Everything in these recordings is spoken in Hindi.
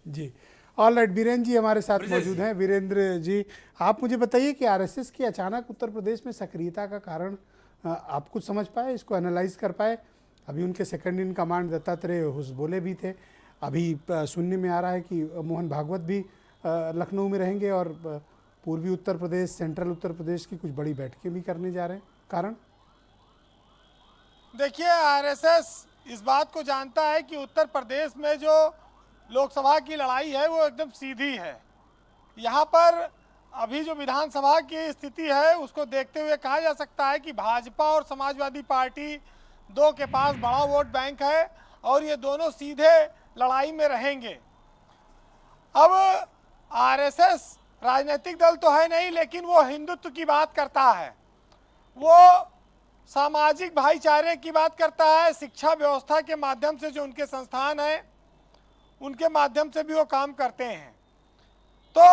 जी। ऑल राइट, वीरेंद्र जी हमारे साथ मौजूद हैं। वीरेंद्र जी, आप मुझे बताइए कि आरएसएस की अचानक उत्तर प्रदेश में सक्रियता का कारण आप कुछ समझ पाए, इसको एनालाइज कर पाए? अभी उनके second in command Dattatreya Hosabale भी थे। अभी सुनने में आ रहा है कि मोहन भागवत भी लखनऊ में रहेंगे और पूर्वी उत्तर प्रदेश, सेंट्रल उत्तर प्रदेश की कुछ बड़ी बैठकें भी करने जा रहे हैं। कारण? देखिए, आरएसएस इस बात को जानता है कि उत्तर प्रदेश में जो लोकसभा की लड़ाई है वो एकदम सीधी है। यहाँ पर अभी जो विधानसभा की स्थिति है उसको देखते हुए कहा जा सकता है कि भाजपा और समाजवादी पार्टी दो के पास बड़ा वोट बैंक है और ये दोनों सीधे लड़ाई में रहेंगे। अब आरएसएस राजनीतिक दल तो है नहीं, लेकिन वो हिंदुत्व की बात करता है, वो सामाजिक भाईचारे की बात करता है। शिक्षा व्यवस्था के माध्यम से जो उनके संस्थान हैं उनके माध्यम से भी वो काम करते हैं। तो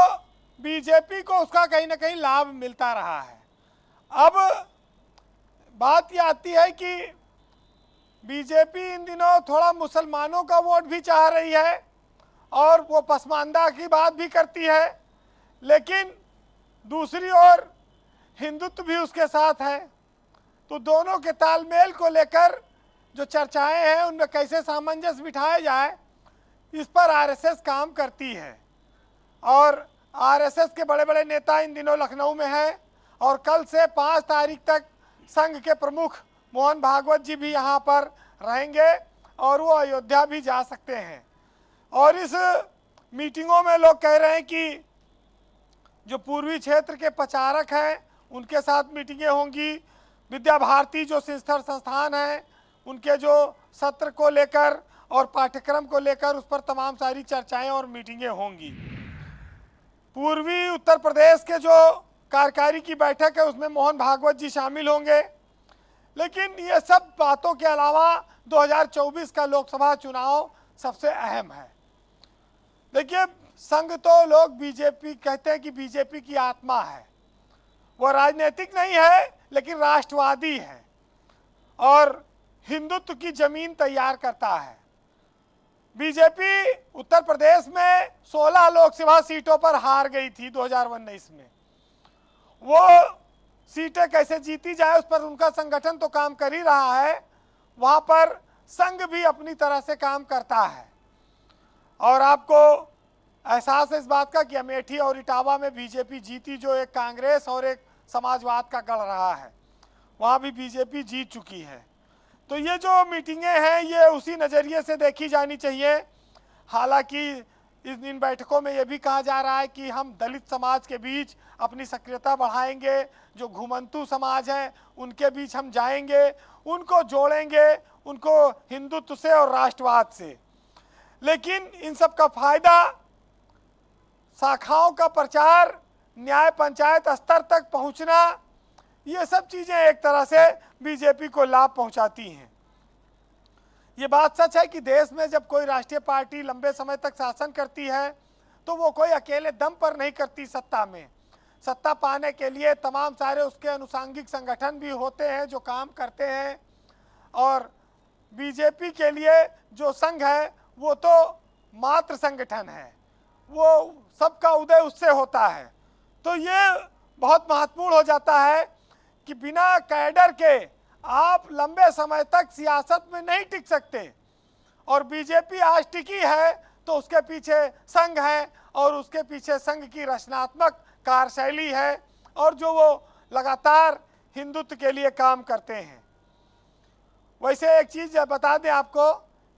बीजेपी को उसका कहीं ना कहीं लाभ मिलता रहा है। अब बात ये आती है कि बीजेपी इन दिनों थोड़ा मुसलमानों का वोट भी चाह रही है और वो पसमानदा की बात भी करती है, लेकिन दूसरी ओर हिंदुत्व भी उसके साथ है। तो दोनों के तालमेल को लेकर जो चर्चाएं हैं उनमें कैसे सामंजस्य बिठाया जाए, इस पर आरएसएस काम करती है। और आरएसएस के बड़े बड़े नेता इन दिनों लखनऊ में हैं और कल से 5 तारीख तक संघ के प्रमुख मोहन भागवत जी भी यहाँ पर रहेंगे और वो अयोध्या भी जा सकते हैं। और इस मीटिंगों में लोग कह रहे हैं कि जो पूर्वी क्षेत्र के प्रचारक हैं उनके साथ मीटिंगें होंगी, विद्या भारती जो शिक्षण संस्थान है उनके जो सत्र को लेकर और पाठ्यक्रम को लेकर उस पर तमाम सारी चर्चाएं और मीटिंगें होंगी। पूर्वी उत्तर प्रदेश के जो कार्यकारी की बैठक है उसमें मोहन भागवत जी शामिल होंगे। लेकिन ये सब बातों के अलावा 2024 का लोकसभा चुनाव सबसे अहम है। देखिए, संघ तो लोग बीजेपी कहते हैं कि बीजेपी की आत्मा है, वो राजनीतिक नहीं है लेकिन राष्ट्रवादी है और हिंदुत्व की जमीन तैयार करता है। बीजेपी उत्तर प्रदेश में 16 लोकसभा सीटों पर हार गई थी 2019 में। वो सीटें कैसे जीती जाए उस पर उनका संगठन तो काम कर ही रहा है, वहां पर संघ भी अपनी तरह से काम करता है। और आपको एहसास है इस बात का कि अमेठी और इटावा में बीजेपी जीती, जो एक कांग्रेस और एक समाजवाद का गढ़ रहा है, वहाँ भी बीजेपी जीत चुकी है। तो ये जो मीटिंगें हैं ये उसी नज़रिए से देखी जानी चाहिए। हालांकि इन बैठकों में ये भी कहा जा रहा है कि हम दलित समाज के बीच अपनी सक्रियता बढ़ाएंगे, जो घुमंतू समाज है उनके बीच हम जाएंगे, उनको जोड़ेंगे, उनको हिंदुत्व से और राष्ट्रवाद से। लेकिन इन सब का फायदा, शाखाओं का प्रचार, न्याय पंचायत स्तर तक पहुंचना, ये सब चीजें एक तरह से बीजेपी को लाभ पहुंचाती हैं। ये बात सच है कि देश में जब कोई राष्ट्रीय पार्टी लंबे समय तक शासन करती है तो वो कोई अकेले दम पर नहीं करती सत्ता में। सत्ता पाने के लिए तमाम सारे उसके अनुसांगिक संगठन भी होते हैं जो काम करते हैं। और बीजेपी के लिए जो संघ है वो तो मात्र संगठन है, वो सबका उदय उससे होता है। तो ये बहुत महत्वपूर्ण हो जाता है कि बिना कैडर के आप लंबे समय तक सियासत में नहीं टिक सकते। और बीजेपी आज टिकी है तो उसके पीछे संघ है और उसके पीछे संघ की रचनात्मक कार्यशैली है और जो वो लगातार हिंदुत्व के लिए काम करते हैं। वैसे एक चीज बता दें आपको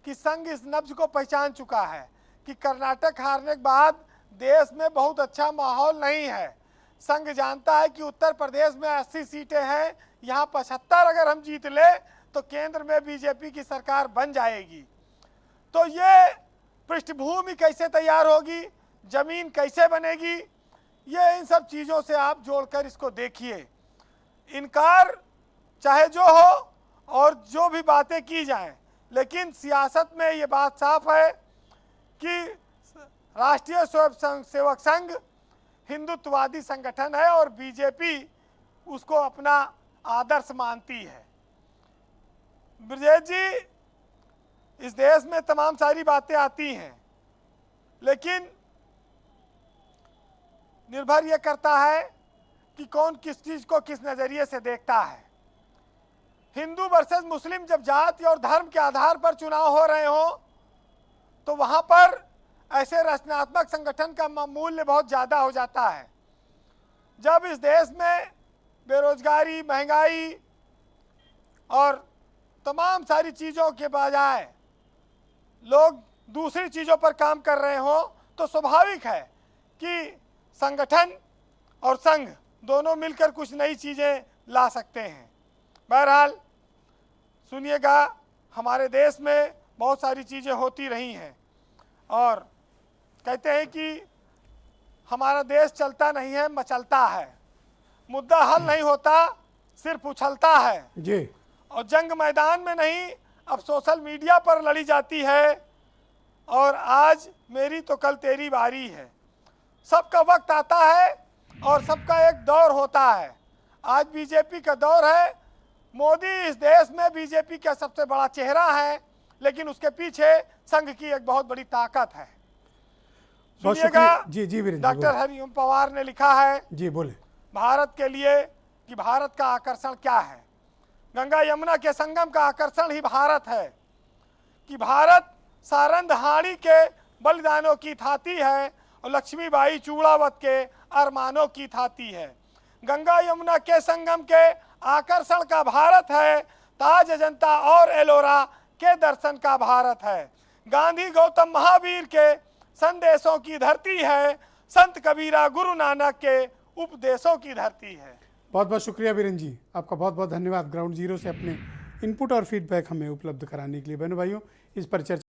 कि संघ इस नब्ज को पहचान चुका है कि कर्नाटक हारने के बाद देश में बहुत अच्छा माहौल नहीं है। संघ जानता है कि उत्तर प्रदेश में 80 सीटें हैं, यहाँ 75 अगर हम जीत ले तो केंद्र में बीजेपी की सरकार बन जाएगी। तो ये पृष्ठभूमि कैसे तैयार होगी, जमीन कैसे बनेगी, ये इन सब चीज़ों से आप जोड़कर इसको देखिए। इनकार चाहे जो हो और जो भी बातें की जाएं, लेकिन सियासत में ये बात साफ है कि राष्ट्रीय स्वयंसेवक संघ हिंदुत्ववादी संगठन है और बीजेपी उसको अपना आदर्श मानती है। ब्रजेश जी, इस देश में तमाम सारी बातें आती हैं, लेकिन निर्भर यह करता है कि कौन किस चीज को किस नजरिए से देखता है। हिंदू वर्सेस मुस्लिम जब जाति और धर्म के आधार पर चुनाव हो रहे हो तो वहां पर ऐसे रचनात्मक संगठन का मूल्य बहुत ज्यादा हो जाता है। जब इस देश में बेरोजगारी, महंगाई और तमाम सारी चीजों के बजाय लोग दूसरी चीजों पर काम कर रहे हो तो स्वाभाविक है कि संगठन और संघ दोनों मिलकर कुछ नई चीजें ला सकते हैं। बहरहाल सुनिएगा, हमारे देश में बहुत सारी चीजें होती रही हैं और कहते हैं कि हमारा देश चलता नहीं है, मचलता है। मुद्दा हल नहीं होता, सिर्फ उछलता है जी। और जंग मैदान में नहीं, अब सोशल मीडिया पर लड़ी जाती है और आज मेरी तो कल तेरी बारी है। सबका वक्त आता है और सबका एक दौर होता है। आज बीजेपी का दौर है। मोदी इस देश में बीजेपी का सबसे बड़ा चेहरा है, लेकिन उसके पीछे संघ की एक बहुत बड़ी ताकत है। बहुत सुनिएगा, शुक्रिया। जी जी वीरेंद्र जी, डॉक्टर हरिओम पवार ने लिखा है जी बोले। भारत के लिए कि भारत का आकर्षण क्या है। गंगा यमुना के संगम का आकर्षण ही भारत है कि भारत सारंग हाड़ी के बलिदानों की थाती है और लक्ष्मीबाई चूड़ावत के अरमानों की थाती है। गंगा यमुना के संगम के आकर्षण का भारत है, ताज अजंता और एलोरा के दर्शन का भारत है। गांधी गौतम महावीर के संदेशों की धरती है, संत कबीरा गुरु नानक के उपदेशों की धरती है। बहुत बहुत शुक्रिया वीरेंद्र जी, आपका बहुत बहुत धन्यवाद ग्राउंड जीरो से अपने इनपुट और फीडबैक हमें उपलब्ध कराने के लिए। बहनों भाइयों, इस पर चर्चा